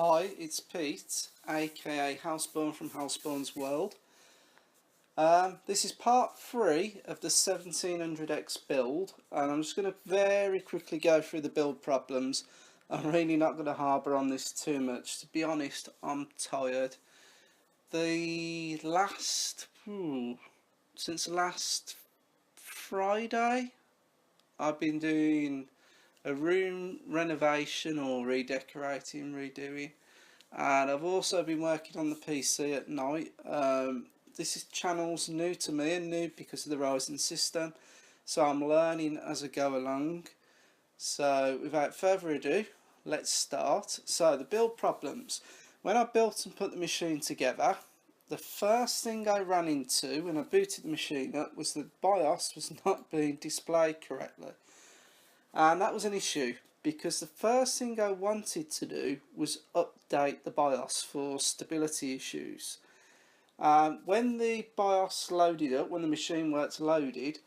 Hi, it's Pete, aka Houseborn from Houseborn's World. This is part 3 of the 1700X build, and I'm just going to very quickly go through the build problems. I'm really not going to harbour on this too much. To be honest, I'm tired. Since last Friday, I've been doing a room renovation or redecorating, redoing. And I've also been working on the PC at night. This channel's new to me and new because of the Ryzen system, so I'm learning as I go along. So without further ado, let's start. So the build problems. When I built and put the machine together, the first thing I ran into when I booted the machine up was the BIOS was not being displayed correctly. And that was an issue because the first thing I wanted to do was update the BIOS for stability issues. When the BIOS loaded up, when the machine worked loaded,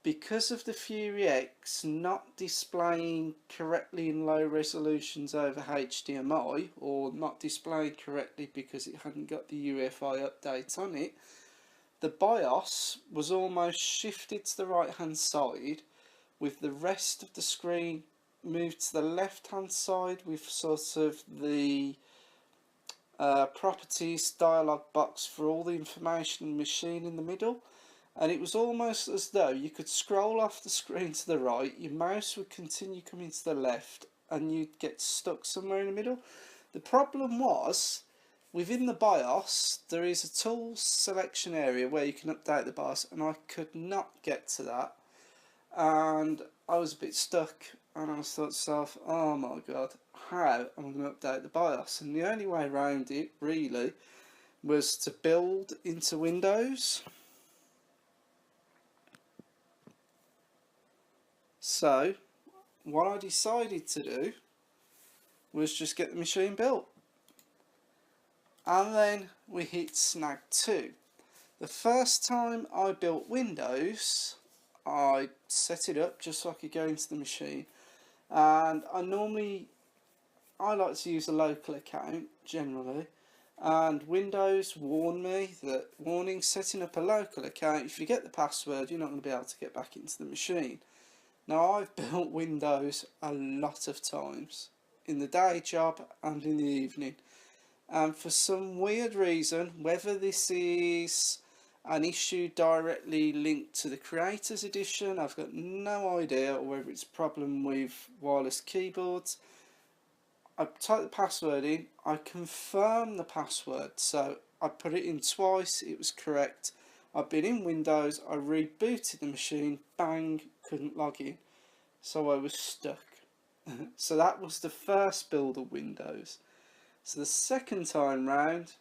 because of the Fury X not displaying correctly in low resolutions over HDMI, or not displaying correctly because it hadn't got the UEFI update on it, the BIOS was almost shifted to the right hand side, with the rest of the screen moved to the left hand side, with sort of the properties dialog box for all the information in the machine in the middle. And it was almost as though you could scroll off the screen to the right, your mouse would continue coming to the left, and you'd get stuck somewhere in the middle. The problem was, within the BIOS, there is a tools selection area where you can update the BIOS, and I could not get to that. And I was a bit stuck, and I thought to myself, oh my god, how am I going to update the BIOS? And the only way around it, really, was to build into Windows. So what I decided to do was just get the machine built, and then we hit Snag 2. The first time I built Windows, I set it up just so I could go into the machine, and I like to use a local account generally, and Windows warned me that setting up a local account, if you forget the password, you're not going to be able to get back into the machine. Now, I've built Windows a lot of times, in the day job and in the evening, and for some weird reason, whether this is an issue directly linked to the Creators Edition, I've got no idea, or whether it's a problem with wireless keyboards, I type the password in, I confirm the password, so I put it in twice, it was correct. I've been in Windows, I rebooted the machine, bang, couldn't log in, so I was stuck. So that was the first build of Windows. So the second time round,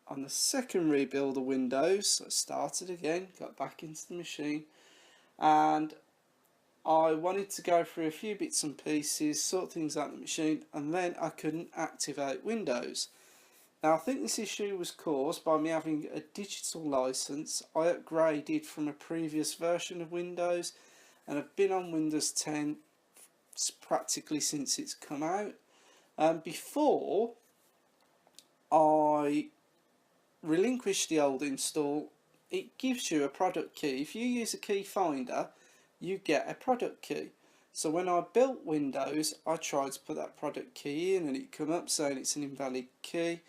on the second rebuild of Windows, I started again, got back into the machine, and I wanted to go through a few bits and pieces, sort things out in the machine, and then I couldn't activate Windows. Now, I think this issue was caused by me having a digital license. I upgraded from a previous version of Windows, and I've been on Windows 10 practically since it's come out. Before I relinquish the old install, it gives you a product key. If you use a key finder, you get a product key. So when I built Windows, I tried to put that product key in, and it come up saying it's an invalid key.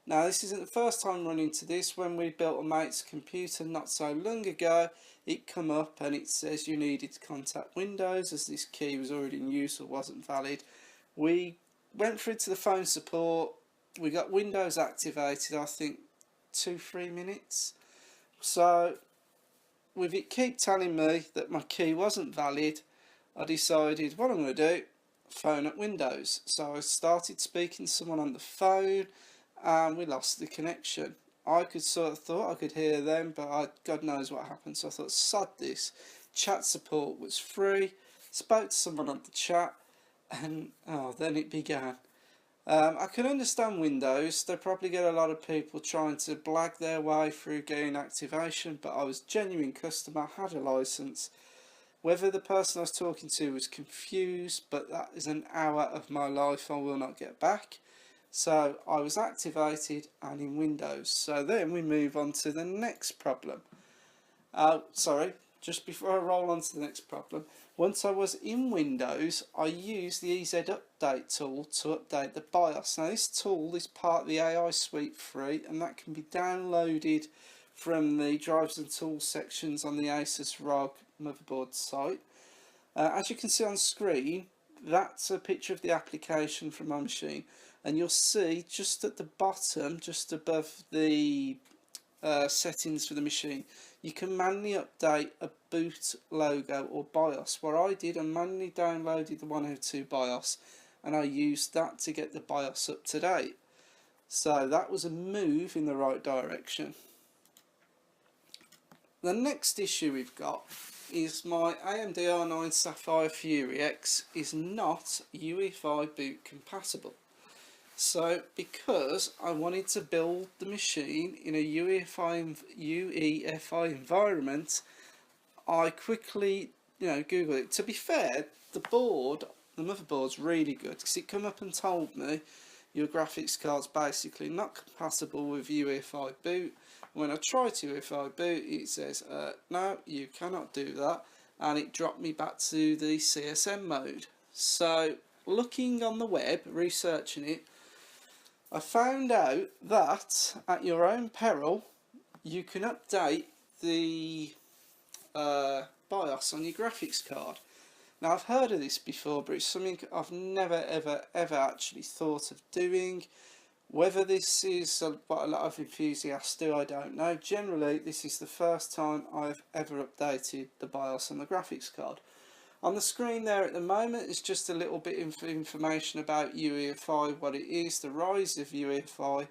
Now, this isn't the first time running into this. When we built a mate's computer not so long ago, it come up and it says you needed to contact Windows as this key was already in use or wasn't valid. We went through to the phone support, we got Windows activated, I think 2-3 minutes. So with it keep telling me that my key wasn't valid, I decided what I'm going to do, phone up Windows. So I started speaking to someone on the phone, and we lost the connection. I could sort of thought I could hear them, but God knows what happened. So I thought, sod this. Chat support was free. Spoke to someone on the chat, and then it began. I can understand Windows. They probably get a lot of people trying to blag their way through getting activation, but I was a genuine customer, had a license. Whether the person I was talking to was confused, but that is an hour of my life I will not get back. So I was activated and in Windows. So then we move on to the next problem. Sorry, just before I roll on to the next problem, once I was in Windows, I used the EZ Update tool to update the BIOS. Now this tool is part of the AI Suite 3, and that can be downloaded from the Drives and Tools sections on the Asus ROG motherboard site. As you can see on screen, that's a picture of the application from my machine, and you'll see just at the bottom, just above the settings for the machine, you can manually update a boot logo or BIOS. What I did, I manually downloaded the 102 BIOS and I used that to get the BIOS up to date. So that was a move in the right direction. The next issue we've got is my AMD R9 Sapphire Fury X is not UEFI boot compatible. So because I wanted to build the machine in a UEFI environment, I quickly Googled it. To be fair, the motherboard's really good, because it come up and told me your graphics card's basically not compatible with UEFI boot. When I tried to UEFI boot, it says no, you cannot do that, and it dropped me back to the CSM mode. So looking on the web, researching it, I found out that at your own peril you can update the BIOS on your graphics card. Now I've heard of this before, but it's something I've never ever actually thought of doing. Whether this is what a lot of enthusiasts do, I don't know. Generally, this is the first time I've ever updated the BIOS on the graphics card. On the screen there at the moment is just a little bit of information about UEFI, what it is, the rise of UEFI,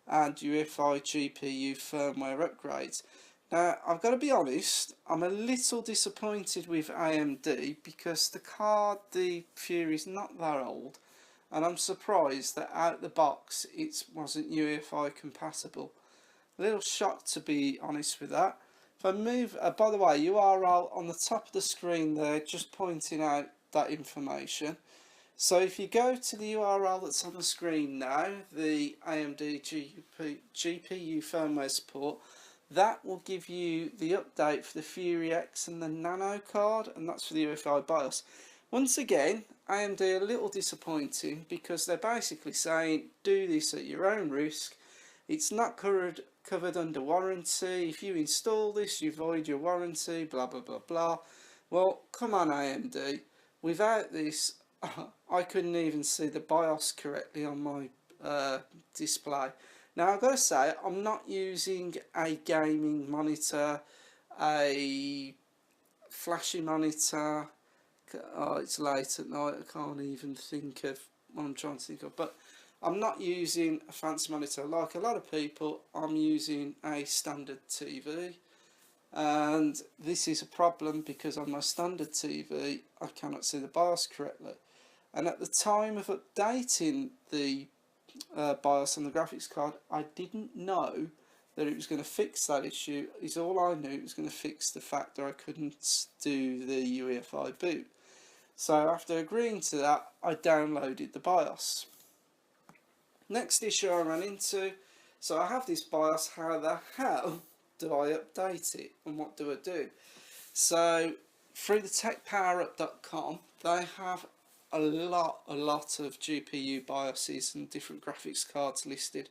and UEFI GPU firmware upgrades. Now, I've got to be honest, I'm a little disappointed with AMD because the card, the Fury, is not that old, and I'm surprised that out the box it wasn't UEFI compatible. A little shocked, to be honest with that. If I move, by the way, URL on the top of the screen there, just pointing out that information. So if you go to the URL that's on the screen now, the AMD GPU firmware support, that will give you the update for the Fury X and the Nano card, and that's for the UEFI BIOS. Once again, AMD are a little disappointing because they're basically saying do this at your own risk. It's not covered under warranty. If you install this, you void your warranty, blah blah blah blah. Well, come on AMD. Without this, I couldn't even see the BIOS correctly on my display. Now I've got to say, I'm not using a gaming monitor, a flashy monitor. Oh, it's late at night, I can't even think of what I'm trying to think of, but I'm not using a fancy monitor like a lot of people. I'm using a standard TV, and this is a problem because on my standard TV I cannot see the BIOS correctly, and at the time of updating the BIOS on the graphics card, I didn't know that it was going to fix that issue. Is all I knew it was going to fix the fact that I couldn't do the UEFI boot. So after agreeing to that, I downloaded the BIOS. Next issue I ran into, so I have this BIOS, how the hell do I update it and what do I do? So through the techpowerup.com, they have a lot of GPU BIOSes and different graphics cards listed,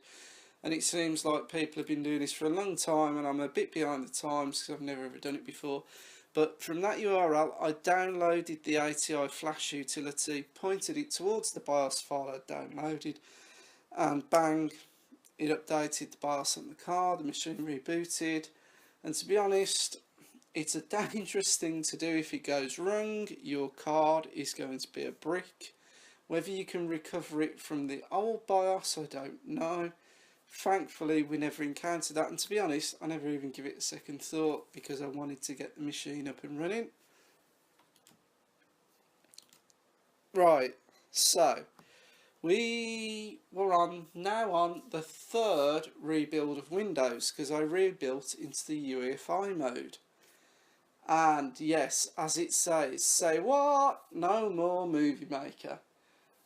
and it seems like people have been doing this for a long time, and I'm a bit behind the times because I've never ever done it before. But from that URL, I downloaded the ATI Flash utility, pointed it towards the BIOS file I downloaded, and bang, it updated the BIOS on the card, the machine rebooted. And to be honest, it's a dangerous thing to do. If it goes wrong, your card is going to be a brick. Whether you can recover it from the old BIOS, I don't know. Thankfully, we never encountered that, and to be honest, I never even give it a second thought because I wanted to get the machine up and running. Right, so we were now on the third rebuild of Windows, because I rebuilt into the UEFI mode. And yes, as it says, say what? No more Movie Maker.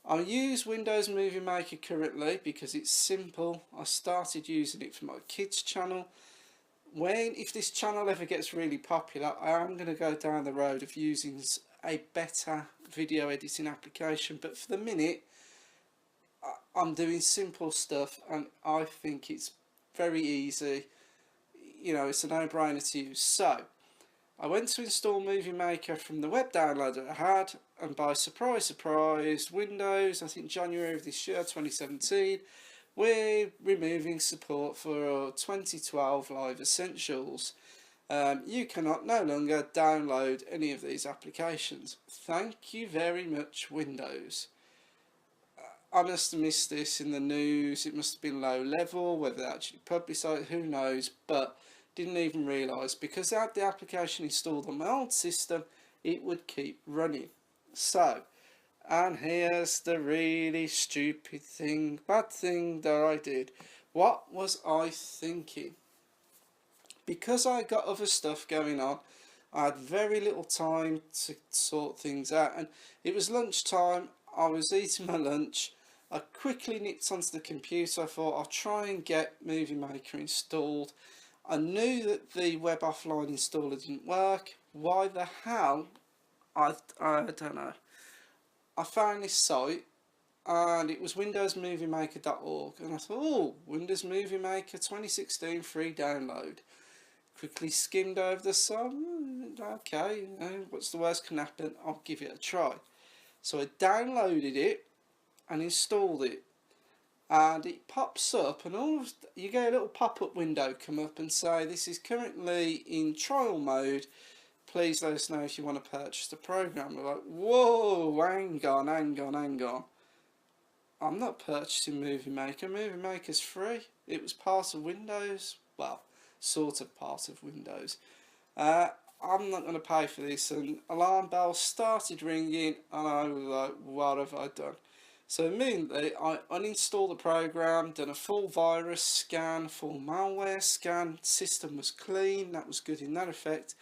I use Windows Movie Maker currently because it's simple. I started using it for my kids channel. If this channel ever gets really popular, I am going to go down the road of using a better video editing application, but for the minute I'm doing simple stuff and I think it's very easy. You know, it's a no-brainer to use. So I went to install Movie Maker from the web downloader I had, and by surprise, Windows, I think January of this year, 2017, we're removing support for 2012 Live Essentials. You cannot no longer download any of these applications. Thank you very much, Windows. I must have missed this in the news. It must have been low level, whether they actually publicised, who knows, but didn't even realise, because I had the application installed on my old system, it would keep running. So, and here's the really stupid thing, bad thing that I did. What was I thinking? Because I got other stuff going on, I had very little time to sort things out, and it was lunchtime. I was eating my lunch. I quickly nipped onto the computer. I thought I'll try and get Movie Maker installed. I knew that the web offline installer didn't work. Why the hell? I don't know. I found this site and it was windowsmoviemaker.org, and I thought, oh, Windows Movie Maker 2016 free download. Quickly skimmed over the site. Okay, what's the worst can happen? I'll give it a try. So I downloaded it and installed it, and it pops up, and you get a little pop-up window come up and say, this is currently in trial mode, please let us know if you want to purchase the program. We're like, whoa, hang on, I'm not purchasing Movie Maker. Movie Maker's free. It was part of Windows, well, sort of part of Windows. I'm not going to pay for this, and alarm bells started ringing, and I was like, what have I done? So immediately I uninstalled the program, done a full virus scan, full malware scan, system was clean, that was good in that effect.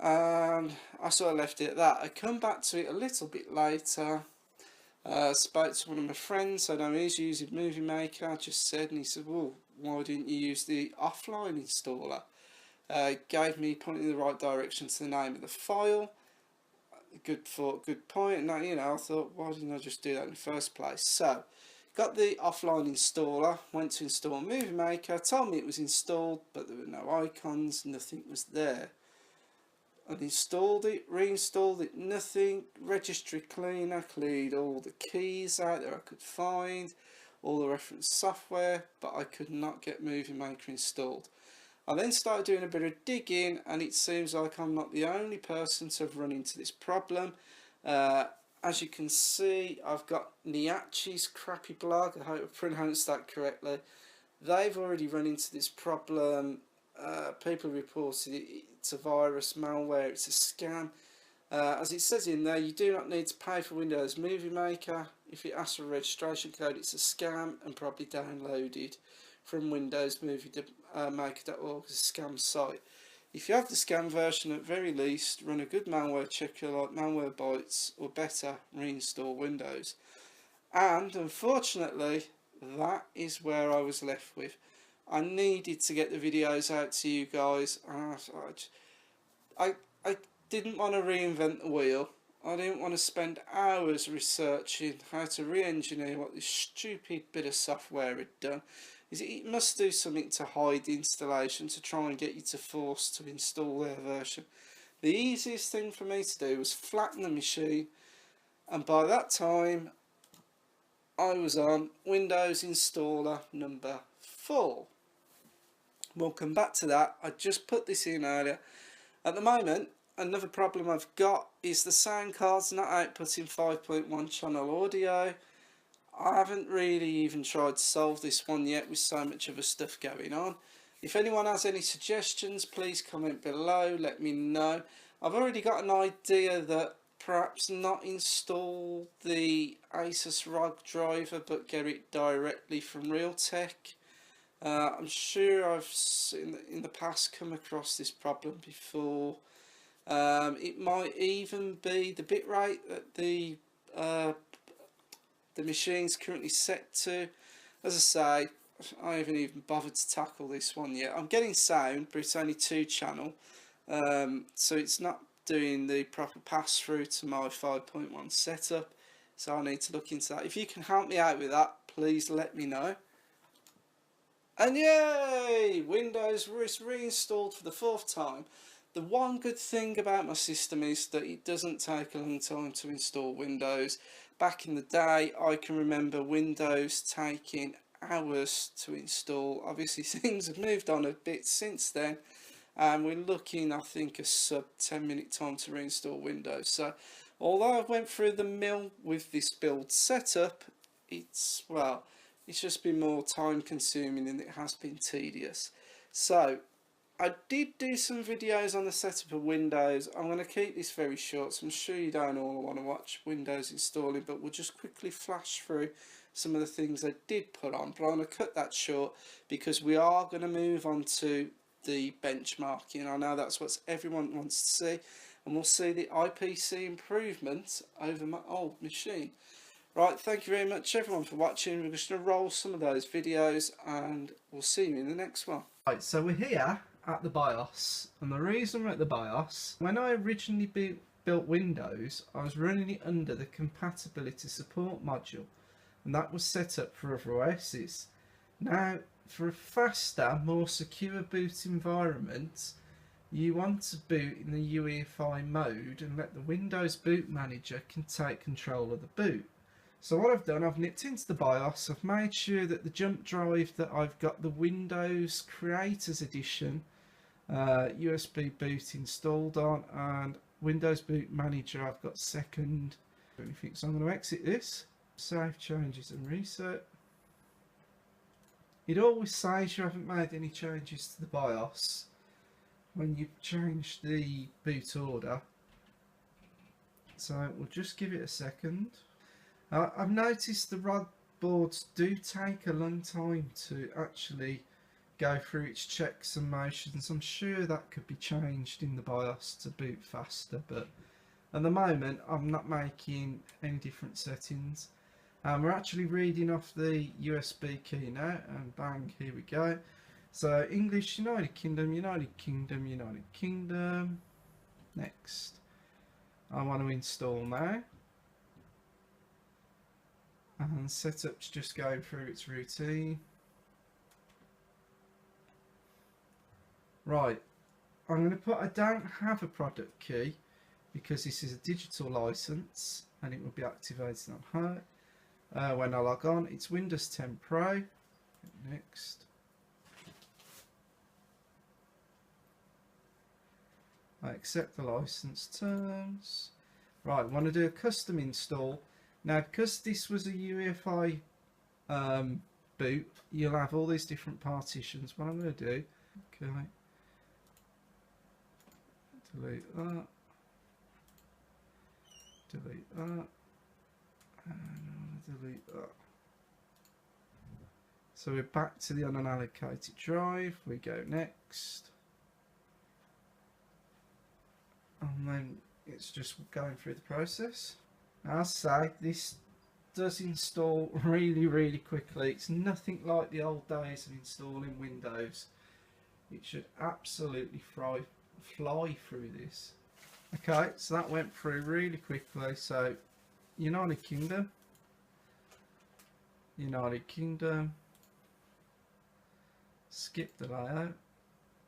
And I sort of left it at that. I come back to it a little bit later, spoke to one of my friends, I know he's using Movie Maker, I just said, and he said, well, why didn't you use the offline installer? Gave me, pointed in the right direction to the name of the file. Good point. And you know, I thought, why didn't I just do that in the first place? So, got the offline installer, went to install Movie Maker, told me it was installed, but there were no icons, nothing was there. Uninstalled it, reinstalled it, nothing. Registry cleaner, cleared all the keys out there I could find, all the reference software, but I could not get Movie Maker installed. I then started doing a bit of digging, and it seems like I'm not the only person to have run into this problem. As you can see, I've got Niachi's crappy blog, I hope I pronounced that correctly. They've already run into this problem. People reported it's a virus, malware, it's a scam. As it says in there, you do not need to pay for Windows Movie Maker. If it asks for a registration code, it's a scam and probably downloaded from windowsmovie.maker.org as a scam site. If you have the scam version, at very least, run a good malware checker like Malwarebytes, or better, reinstall Windows. And unfortunately, that is where I was left with. I needed to get the videos out to you guys. I didn't want to reinvent the wheel. I didn't want to spend hours researching how to re-engineer what this stupid bit of software had done. It must do something to hide the installation to try and get you to force to install their version. The easiest thing for me to do was flatten the machine, and by that time I was on Windows installer number 4. We'll come back to that. I just put this in earlier. At the moment, another problem I've got is the sound card's not outputting 5.1 channel audio. I haven't really even tried to solve this one yet with so much other stuff going on. If anyone has any suggestions, please comment below, let me know. I've already got an idea that perhaps not install the Asus ROG driver but get it directly from Realtek. I'm sure I've in the past come across this problem before. It might even be the bitrate that the the machine's currently set to. As I say, I haven't even bothered to tackle this one yet. I'm getting sound, but it's only 2 channel, so it's not doing the proper pass through to my 5.1 setup, so I need to look into that. If you can help me out with that, please let me know. And yay! Windows was reinstalled for the 4th time. The one good thing about my system is that it doesn't take a long time to install Windows. Back in the day, I can remember Windows taking hours to install. Obviously things have moved on a bit since then, and we're looking, I think, a sub 10-minute time to reinstall Windows. So although I went through the mill with this build setup, it's, well, it's just been more time consuming than it has been tedious. So I did do some videos on the setup of Windows. I'm going to keep this very short, so I'm sure you don't all want to watch Windows installing, but we'll just quickly flash through some of the things I did put on. But I'm going to cut that short because we are going to move on to the benchmarking. I know that's what everyone wants to see, and we'll see the IPC improvement over my old machine. Right, thank you very much everyone for watching. We're just going to roll some of those videos and we'll see you in the next one. Right, so we're here at the BIOS, and the reason we're at the BIOS, when I originally built Windows, I was running it under the compatibility support module, and that was set up for other OSs. Now, for a faster, more secure boot environment, you want to boot in the UEFI mode and let the Windows boot manager can take control of the boot. So what I've done, I've nipped into the BIOS, I've made sure that the jump drive that I've got the Windows Creators Edition USB boot installed on, and Windows Boot Manager I've got second. So I'm going to exit this, save changes and reset. It always says you haven't made any changes to the BIOS when you change the boot order, so we'll just give it a second. I've noticed the rod boards do take a long time to actually go through its checks and motions. I'm sure that could be changed in the BIOS to boot faster, but at the moment I'm not making any different settings. We're actually reading off the USB key now, and bang, here we go. So English, United Kingdom, United Kingdom, United Kingdom. Next. I want to install now. And setup's just going through its routine. Right, I'm going to put, I don't have a product key because this is a digital license and it will be activated on her. When I log on, it's Windows 10 Pro. Next. I accept the license terms. Right, I want to do a custom install. Now, because this was a UEFI boot, you'll have all these different partitions. What I'm going to do, okay, delete that, delete that, and delete that. So we're back to the unallocated drive. We go next, and then it's just going through the process. As I say, this does install really quickly. It's nothing like the old days of installing Windows. It should absolutely fly through this. Okay, so that went through really quickly. So United Kingdom, United Kingdom, skip the layout,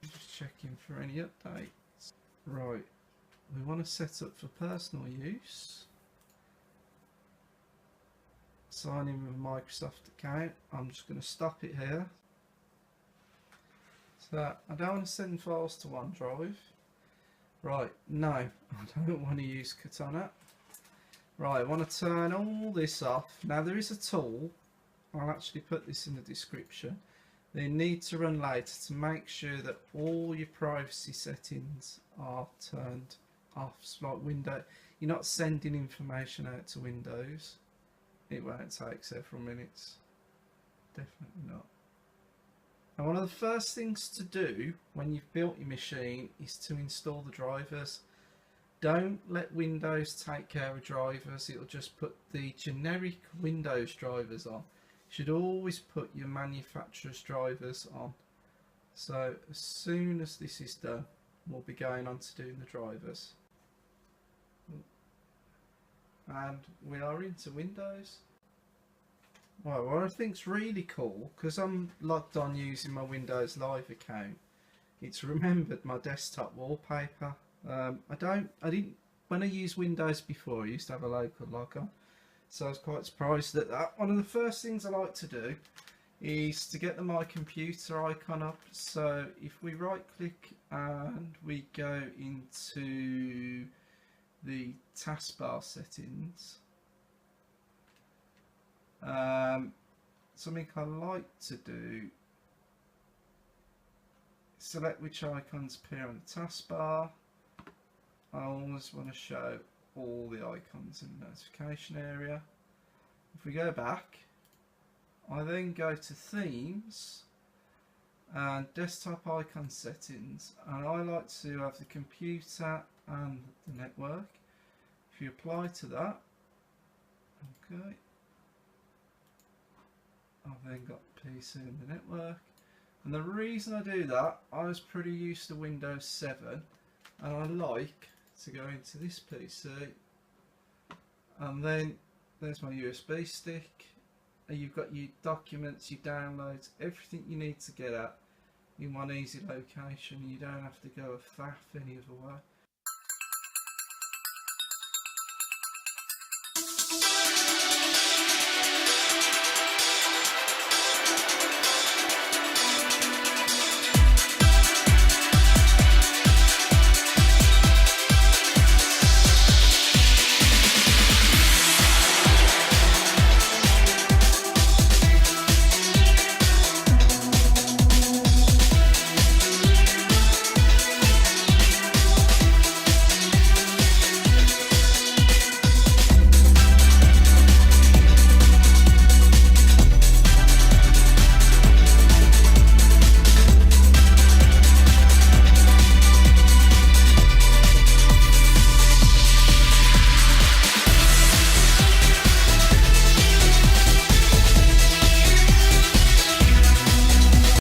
just checking for any updates. Right, we want to set up for personal use. Sign in with a Microsoft account. I'm just going to stop it here. So I don't want to send files to OneDrive. Right, no, I don't want to use Katana. Right, I want to turn all this off. Now there is a tool, I'll actually put this in the description. They need to run later to make sure that all your privacy settings are turned off. So like Windows, you're not sending information out to Windows. It won't take several minutes. Definitely not. Now, one of the first things to do when you've built your machine is to install the drivers. don't let Windows take care of drivers. It'll just put the generic Windows drivers on. You should always put your manufacturer's drivers on. So as soon as this is done, we'll be going on to doing the drivers. And we are into Windows. Well, what I think's really cool, because I'm logged on using my Windows Live account, it's remembered my desktop wallpaper. I didn't, when I used Windows before, I used to have a local log on, so I was quite surprised at that. One of the first things I like to do is to get the My Computer icon up. So if we right click and we go into the taskbar settings, something I like to do, select which icons appear on the taskbar. I always want to show all the icons in the notification area. If we go back, I then go to themes and desktop icon settings, and I like to have the computer and the network. If you apply to that, okay, I've then got PC and the network. And the reason I do that, I was pretty used to Windows 7, and I like to go into this PC, and then there's my USB stick, and you've got your documents, your downloads, everything you need to get at in one easy location. You don't have to go a faff any other way.